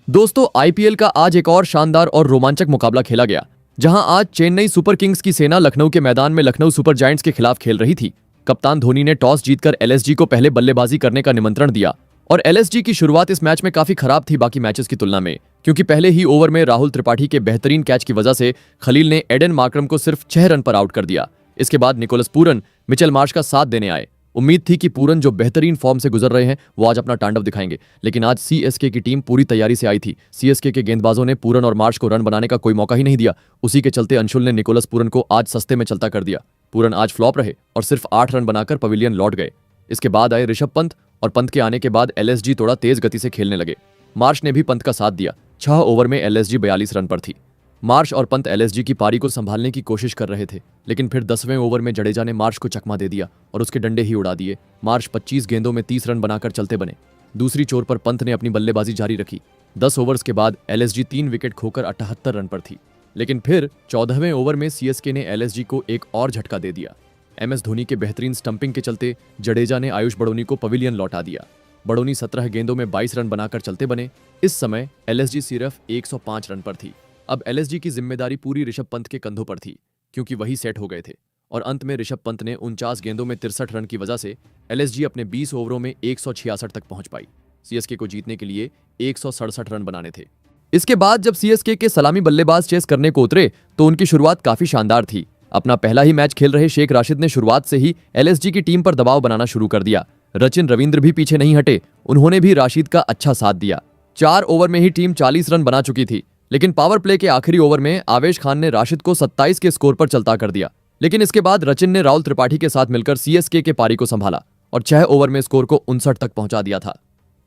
दोस्तों आईपीएल का आज एक और शानदार और रोमांचक मुकाबला खेला गया, जहां आज चेन्नई सुपर किंग्स की सेना लखनऊ के मैदान में लखनऊ सुपर जायंट्स के खिलाफ खेल रही थी। कप्तान धोनी ने टॉस जीतकर एलएसजी को पहले बल्लेबाजी करने का निमंत्रण दिया और एलएसजी की शुरुआत इस मैच में काफी खराब थी बाकी मैचेस की तुलना में, क्योंकि पहले ही ओवर में राहुल त्रिपाठी के बेहतरीन कैच की वजह से खलील ने एडन मार्करम को सिर्फ 6 रन पर आउट कर दिया। इसके बाद निकोलस पूरन मिचेल मार्श का साथ देने आए। उम्मीद थी कि पूरन जो बेहतरीन फॉर्म से गुजर रहे हैं वो आज अपना तांडव दिखाएंगे, लेकिन आज सीएसके की टीम पूरी तैयारी से आई थी। सीएसके के गेंदबाजों ने पूरन और मार्श को रन बनाने का कोई मौका ही नहीं दिया। उसी के चलते अंशुल ने निकोलस पूरन को आज सस्ते में चलता कर दिया। पूरन आज फ्लॉप रहे और सिर्फ 8 रन बनाकर पवेलियन लौट गए। इसके बाद आए ऋषभ पंत और पंत के आने के बाद एलएसजी थोड़ा तेज गति से खेलने लगे। मार्श ने भी पंत का साथ दिया। 6 ओवर में एलएसजी 42 रन पर थी। मार्श और पंत एलएसजी की पारी को संभालने की कोशिश कर रहे थे, लेकिन फिर 10वें ओवर में जडेजा ने मार्श को चकमा दे दिया और उसके डंडे ही उड़ा दिए। मार्श 25 गेंदों में 30 रन बनाकर चलते बने। दूसरी छोर पर पंत ने अपनी बल्लेबाजी जारी रखी। 10 ओवर्स के बाद एलएसजी 3 विकेट खोकर 78 रन पर थी, लेकिन फिर 14वें ओवर में सीएसके ने एलएसजी को एक और झटका दे दिया। एमएस धोनी के बेहतरीन स्टंपिंग के चलते जडेजा ने आयुष बड़ोनी को पवेलियन लौटा दिया। बड़ोनी 17 गेंदों में 22 रन बनाकर चलते बने। इस समय एलएसजी सिर्फ 105 रन पर थी। अब एलएसजी की जिम्मेदारी पूरी ऋषभ पंत के कंधों पर थी, क्योंकि वही सेट हो गए थे और अंत में ऋषभ पंत ने 49 गेंदों में 63 रन की वजह से एलएसजी अपने 20 ओवरों में 166 तक पहुंच पाई। सीएसके को जीतने के लिए 167 रन बनाने थे। इसके बाद जब सीएसके के सलामी बल्लेबाज चेस करने को उतरे तो उनकी शुरुआत काफी शानदार थी। अपना पहला ही मैच खेल रहे शेख राशिद ने शुरुआत से ही एलएसजी की टीम पर दबाव बनाना शुरू कर दिया। रचिन रविंद्र भी पीछे नहीं हटे, उन्होंने भी राशिद का अच्छा साथ दिया। 4 ओवर में ही टीम 40 रन बना चुकी थी, लेकिन पावर प्ले के आखिरी ओवर में आवेश खान ने राशिद को 27 के स्कोर पर चलता कर दिया। लेकिन इसके बाद रचिन ने राहुल त्रिपाठी के साथ मिलकर सीएसके के पारी को संभाला और 6 ओवर में स्कोर को 59 तक पहुंचा दिया था।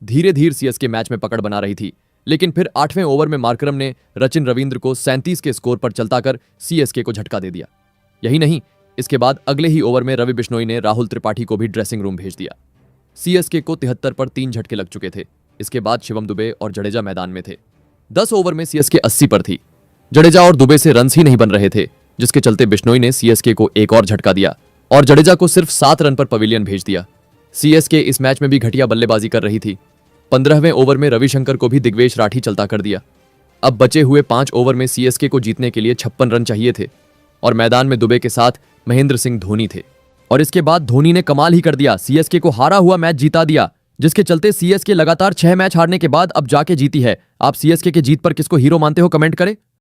धीरे धीरे सीएसके मैच में पकड़ बना रही थी, लेकिन फिर 8वें ओवर में मार्करम ने रचिन रविंद्र को 37 के स्कोर पर चलता कर सीएसके को झटका दे दिया। यही नहीं, इसके बाद अगले ही ओवर में रवि बिश्नोई ने राहुल त्रिपाठी को भी ड्रेसिंग रूम भेज दिया। सीएसके को 73 पर 3 झटके लग चुके थे। इसके बाद शिवम दुबे और जडेजा मैदान में थे। 10 ओवर में सीएसके 80 पर थी। जडेजा और दुबे से रन्स ही नहीं बन रहे थे, जिसके चलते बिश्नोई ने सीएसके को एक और झटका दिया और जडेजा को सिर्फ 7 रन पर पवेलियन भेज दिया। सीएसके इस मैच में भी घटिया बल्लेबाजी कर रही थी। 15वें ओवर में रविशंकर को भी दिग्वेश राठी चलता कर दिया। अब बचे हुए 5 ओवर में सीएसके को जीतने के लिए 56 रन चाहिए थे और मैदान में दुबे के साथ महेंद्र सिंह धोनी थे। और इसके बाद धोनी ने कमाल ही कर दिया, सीएसके को हारा हुआ मैच जीता दिया, जिसके चलते सीएसके लगातार 6 मैच हारने के बाद अब जाके जीती है। आप सीएसके के जीत पर किसको हीरो मानते हो, कमेंट करें।